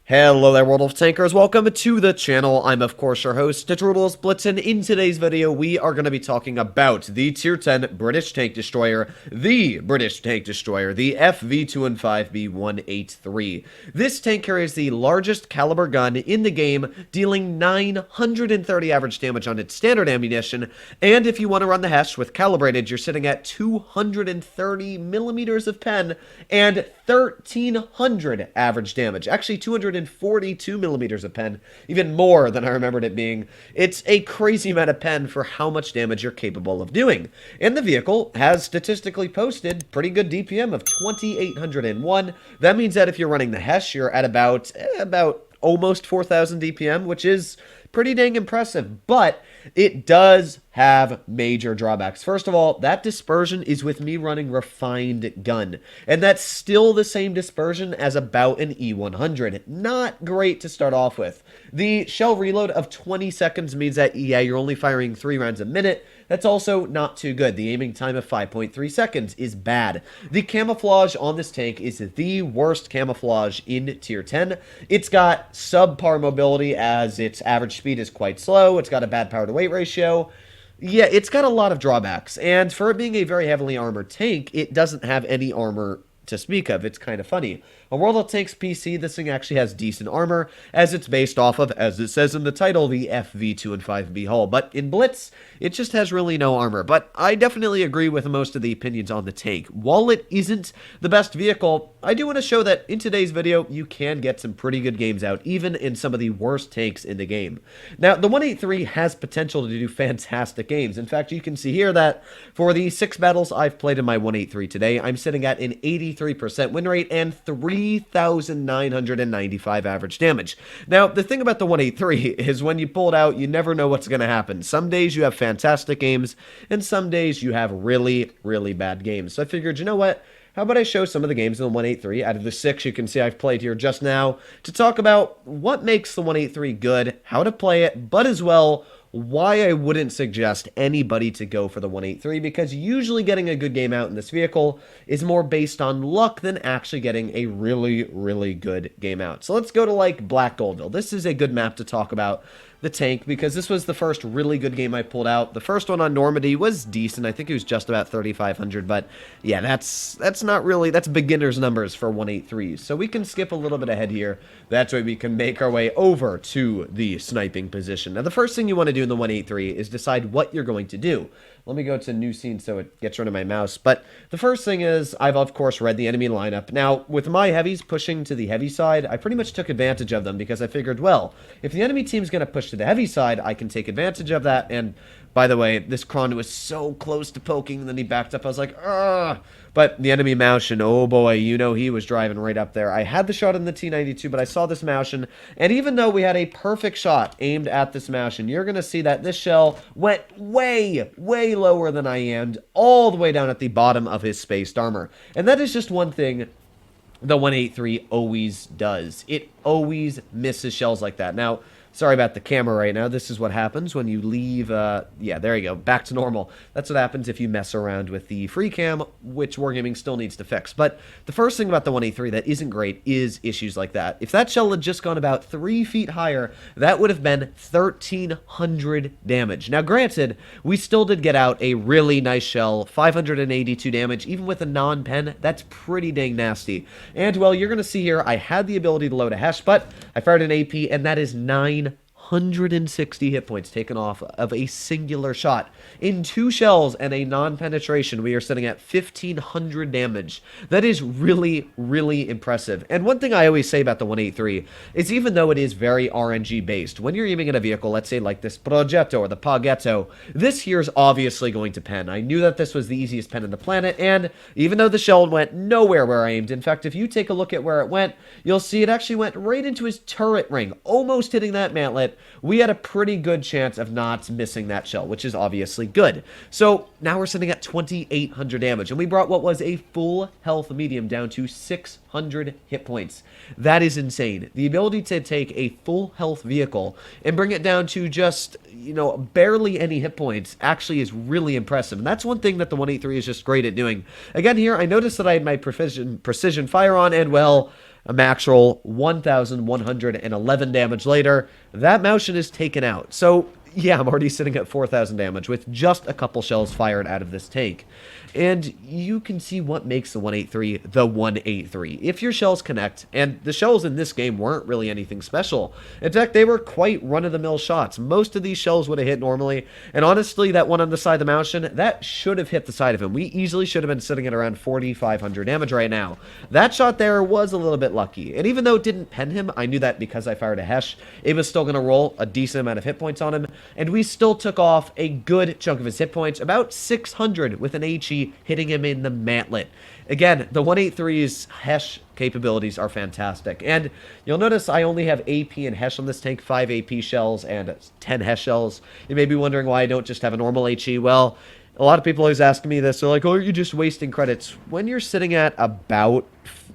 Hello there, World of Tankers. Welcome to the channel. I'm, of course, your host, World of Blitz, and in today's video, we are going to be talking about the Tier 10 British Tank Destroyer, the FV215B183. This tank carries the largest caliber gun in the game, dealing 930 average damage on its standard ammunition, and if you want to run the Hesh with calibrated, you're sitting at 230 millimeters of pen and 1300 average damage. Actually, 242 millimeters of pen, even more than I remembered it being. It's a crazy amount of pen for how much damage you're capable of doing. And the vehicle has statistically posted pretty good DPM of 2801. That means that if you're running the Hesh, you're at about almost 4,000 DPM, which is pretty dang impressive, but it does have major drawbacks. First of all, that dispersion is with me running refined gun, and that's still the same dispersion as about an E100. Not great to start off with. The shell reload of 20 seconds means that, yeah, you're only firing 3 rounds a minute. That's also not too good. The aiming time of 5.3 seconds is bad. The camouflage on this tank is the worst camouflage in Tier 10. It's got subpar mobility as its average speed is quite slow. It's got a bad power to weight ratio. Yeah, it's got a lot of drawbacks. And for it being a very heavily armored tank, it doesn't have any armor to speak of. It's kind of funny. On World of Tanks PC, this thing actually has decent armor, as it's based off of, as it says in the title, the FV215B hull. But in Blitz, it just has really no armor. But I definitely agree with most of the opinions on the tank. While it isn't the best vehicle, I do want to show that in today's video, you can get some pretty good games out, even in some of the worst tanks in the game. Now, the 183 has potential to do fantastic games. In fact, you can see here that for the 6 battles I've played in my 183 today, I'm sitting at an 83% win rate and 3,995 average damage. Now, the thing about the 183 is when you pull it out, you never know what's going to happen. Some days you have fantastic games, and some days you have really, really bad games. So I figured, you know what? How about I show some of the games in the 183 out of the 6 you can see I've played here just now to talk about what makes the 183 good, how to play it, but as well, why I wouldn't suggest anybody to go for the 183, because usually getting a good game out in this vehicle is more based on luck than actually getting a really, really good game out. So let's go to like Black Goldville. This is a good map to talk about the tank, because this was the first really good game I pulled out. The first one on Normandy was decent. I think it was just about 3,500, but yeah, that's not really, that's beginner's numbers for 183s. So we can skip a little bit ahead here. That's why we can make our way over to the sniping position. Now, the first thing you want to do in the 183 is decide what you're going to do. Let me go to new scene so it gets rid of my mouse. But the first thing is, I've of course read the enemy lineup. Now, with my heavies pushing to the heavy side, I pretty much took advantage of them because I figured, well, if the enemy team's going to push to the heavy side, I can take advantage of that. And by the way, this Kron was so close to poking, and then he backed up. I was like, ugh. But the enemy Maushin, oh boy, you know he was driving right up there. I had the shot in the T92, but I saw this Maushin, and even though we had a perfect shot aimed at this Maushin, you're going to see that this shell went way, way lower than I aimed, all the way down at the bottom of his spaced armor. And that is just one thing the 183 always does. It always misses shells like that. Now, sorry about the camera right now. This is what happens when you leave, yeah, there you go, back to normal. That's what happens if you mess around with the free cam, which Wargaming still needs to fix. But the first thing about the 183 that isn't great is issues like that. If that shell had just gone about 3 feet higher, that would have been 1,300 damage. Now, granted, we still did get out a really nice shell, 582 damage, even with a non-pen. That's pretty dang nasty. And, well, you're going to see here, I had the ability to load a Hesh, but I fired an AP, and that is 960 hit points taken off of a singular shot. In 2 shells and a non-penetration, we are sitting at 1,500 damage. That is really, really impressive. And one thing I always say about the 183 is, even though it is very RNG based, when you're aiming at a vehicle, let's say like this Progetto or the Paghetto, this here is obviously going to pen. I knew that this was the easiest pen on the planet, and even though the shell went nowhere where I aimed, in fact, if you take a look at where it went, you'll see it actually went right into his turret ring, almost hitting that mantlet. We had a pretty good chance of not missing that shell, which is obviously good. So now we're sitting at 2,800 damage, and we brought what was a full health medium down to 600 hit points. That is insane. The ability to take a full health vehicle and bring it down to just, you know, barely any hit points actually is really impressive. And that's one thing that the 183 is just great at doing. Again, here, I noticed that I had my precision fire on, and well, A max roll, 1,111 damage later, that Moushin is taken out. So, yeah, I'm already sitting at 4,000 damage with just a couple shells fired out of this tank. And you can see what makes the 183 the 183. If your shells connect, and the shells in this game weren't really anything special. In fact, they were quite run-of-the-mill shots. Most of these shells would have hit normally, and honestly, that one on the side of the Moushin, that should have hit the side of him. We easily should have been sitting at around 4,500 damage right now. That shot there was a little bit lucky, and even though it didn't pen him, I knew that because I fired a Hesh, it was still going to roll a decent amount of hit points on him, and we still took off a good chunk of his hit points, about 600 with an HE hitting him in the mantlet. Again, the 183's Hesh capabilities are fantastic, and you'll notice I only have AP and Hesh on this tank, 5 AP shells and 10 Hesh shells. You may be wondering why I don't just have a normal HE. Well, a lot of people always ask me this. They're like, oh, are you just wasting credits? When you're sitting at about,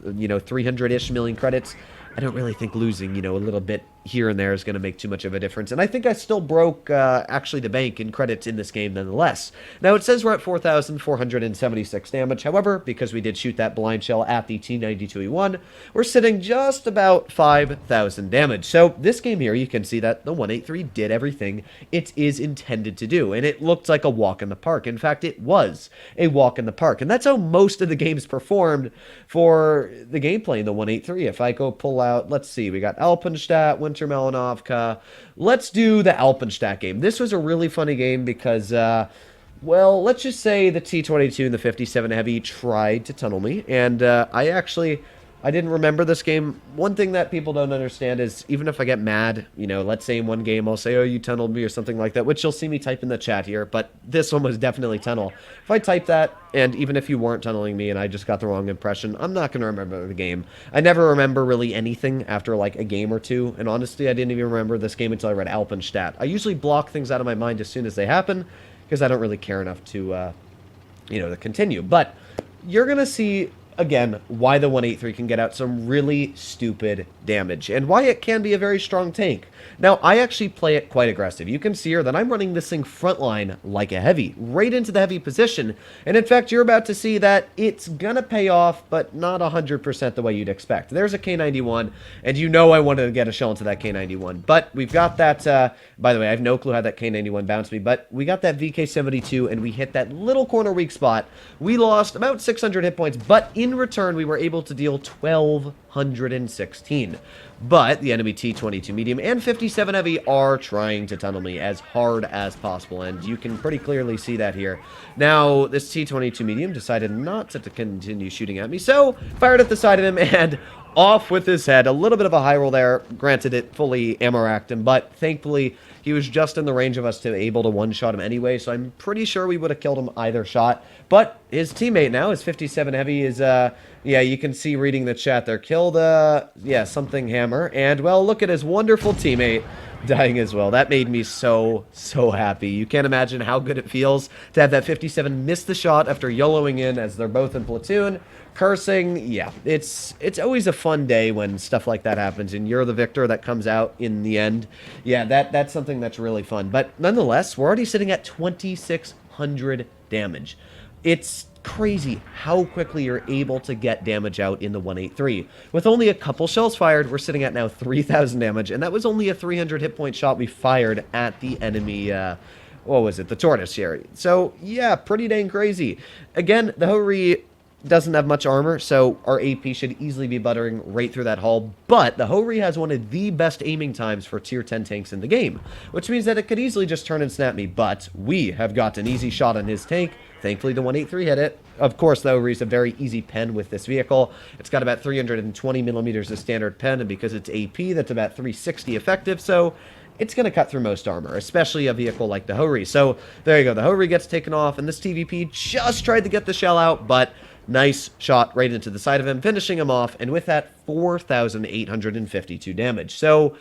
300-ish million credits, I don't really think losing, a little bit here and there is going to make too much of a difference. And I think I still broke, actually, the bank in credits in this game nonetheless. Now, it says we're at 4,476 damage. However, because we did shoot that blind shell at the T-92E1, we're sitting just about 5,000 damage. So this game here, you can see that the 183 did everything it is intended to do. And it looked like a walk in the park. In fact, it was a walk in the park. And that's how most of the games performed for the gameplay in the 183. If I go pull out, let's see, we got Alpenstat, Winter Melanovka. Let's do the Alpenstat game. This was a really funny game because, well, let's just say the T-22 and the 57 Heavy tried to tunnel me, and I didn't remember this game. One thing that people don't understand is even if I get mad, let's say in one game I'll say, oh, you tunneled me or something like that, which you'll see me type in the chat here, but this one was definitely tunnel. If I type that, and even if you weren't tunneling me and I just got the wrong impression, I'm not going to remember the game. I never remember really anything after like a game or two, and honestly, I didn't even remember this game until I read Alpenstat. I usually block things out of my mind as soon as they happen, because I don't really care enough to, to continue. But you're going to see again, why the 183 can get out some really stupid damage, and why it can be a very strong tank. Now, I actually play it quite aggressive. You can see here that I'm running this thing frontline like a heavy, right into the heavy position, and in fact, you're about to see that it's gonna pay off, but not 100% the way you'd expect. There's a K91, and I wanted to get a shell into that K91, but we've got that, by the way, I have no clue how that K91 bounced me, but we got that VK72, and we hit that little corner weak spot. We lost about 600 hit points, but in return, we were able to deal 1,216. But the enemy T-22 medium and 57 heavy are trying to tunnel me as hard as possible, and you can pretty clearly see that here. Now, this T-22 medium decided not to continue shooting at me, so fired at the side of him and off with his head. A little bit of a high roll there. Granted, it fully ammo-racked him, but thankfully, he was just in the range of us to be able to one-shot him anyway, so I'm pretty sure we would have killed him either shot. But his teammate now, his 57 heavy, is, yeah, you can see reading the chat there, killed, yeah, something hammer. And, well, look at his wonderful teammate dying as well. That made me so happy. You can't imagine how good it feels to have that 57 miss the shot after YOLOing in as they're both in platoon. Cursing, yeah, it's always a fun day when stuff like that happens and you're the victor that comes out in the end. Yeah, that's something that's really fun. But nonetheless, we're already sitting at 2,600 damage. It's crazy how quickly you're able to get damage out in the 183. With only a couple shells fired, we're sitting at now 3,000 damage, and that was only a 300 hit point shot we fired at the enemy, what was it, the Tortoise here. So, yeah, pretty dang crazy. Again, the Ho-Ri doesn't have much armor, so our AP should easily be buttering right through that hull, but the Ho-Ri has one of the best aiming times for tier 10 tanks in the game, which means that it could easily just turn and snap me, but we have got an easy shot on his tank. Thankfully, the 183 hit it. Of course, the Ho-Ri is a very easy pen with this vehicle. It's got about 320 millimeters of standard pen, and because it's AP, that's about 360 effective, so it's going to cut through most armor, especially a vehicle like the Ho-Ri. So, there you go. The Ho-Ri gets taken off, and this TVP just tried to get the shell out, but nice shot right into the side of him, finishing him off, and with that, 4,852 damage. So,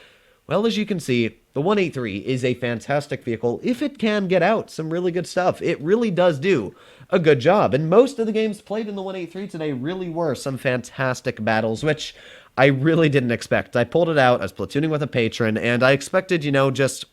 well, as you can see, the 183 is a fantastic vehicle if it can get out some really good stuff. It really does do a good job, and most of the games played in the 183 today really were some fantastic battles, which I really didn't expect. I pulled it out, I was platooning with a patron, and I expected, just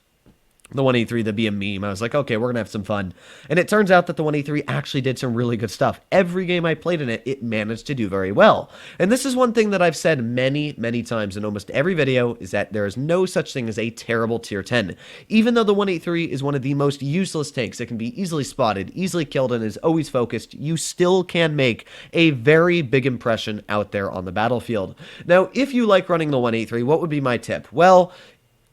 the 183 to be a meme. I was like, okay, we're going to have some fun. And it turns out that the 183 actually did some really good stuff. Every game I played in it, it managed to do very well. And this is one thing that I've said many, many times in almost every video, is that there is no such thing as a terrible tier 10. Even though the 183 is one of the most useless tanks, it can be easily spotted, easily killed, and is always focused, you still can make a very big impression out there on the battlefield. Now, if you like running the 183, what would be my tip? Well,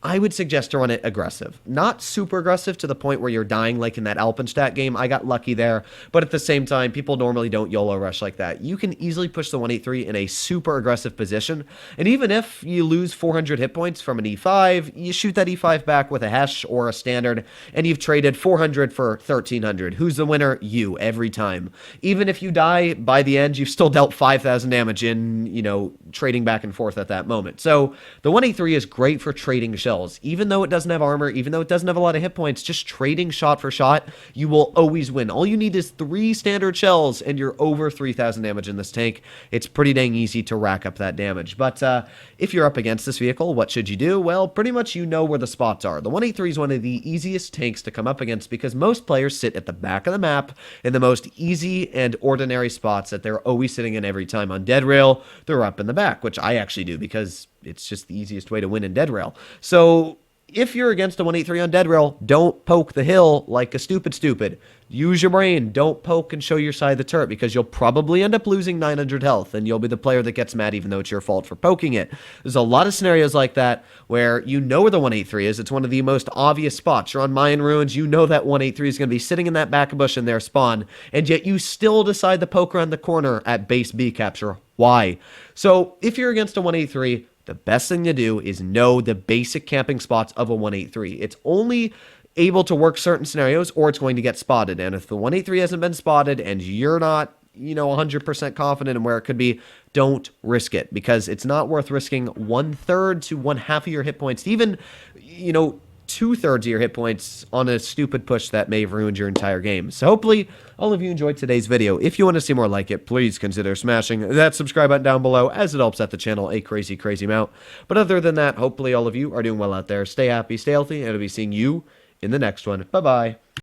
I would suggest to run it aggressive. Not super aggressive to the point where you're dying like in that Alpenstat game. I got lucky there, but at the same time, people normally don't YOLO rush like that. You can easily push the 183 in a super aggressive position, and even if you lose 400 hit points from an E5, you shoot that E5 back with a Hesh or a standard, and you've traded 400 for 1300. Who's the winner? You, every time. Even if you die, by the end, you've still dealt 5,000 damage in, trading back and forth at that moment. So the 183 is great for trading shells. Even though it doesn't have armor, even though it doesn't have a lot of hit points, just trading shot for shot, you will always win. All you need is 3 standard shells, and you're over 3,000 damage in this tank. It's pretty dang easy to rack up that damage. But if you're up against this vehicle, what should you do? Well, pretty much you know where the spots are. The 183 is one of the easiest tanks to come up against because most players sit at the back of the map in the most easy and ordinary spots that they're always sitting in every time. On dead rail, they're up in the back, which I actually do because it's just the easiest way to win in dead rail. So if you're against a 183 on dead rail, don't poke the hill like a stupid. Use your brain. Don't poke and show your side of the turret because you'll probably end up losing 900 health and you'll be the player that gets mad even though it's your fault for poking it. There's a lot of scenarios like that where you know where the 183 is. It's one of the most obvious spots. You're on Mayan Ruins. You know that 183 is going to be sitting in that back bush in their spawn, and yet you still decide to poke around the corner at base B capture. Why? So if you're against a 183, the best thing to do is know the basic camping spots of a 183. It's only able to work certain scenarios or it's going to get spotted. And if the 183 hasn't been spotted and you're not, 100% confident in where it could be, don't risk it because it's not worth risking 1/3 to 1/2 of your hit points, even, 2/3 of your hit points on a stupid push that may have ruined your entire game. So hopefully all of you enjoyed today's video. If you want to see more like it, please consider smashing that subscribe button down below as it helps out the channel a crazy amount. But other than that, hopefully all of you are doing well out there. Stay happy, stay healthy, and I'll be seeing you in the next one. Bye-bye.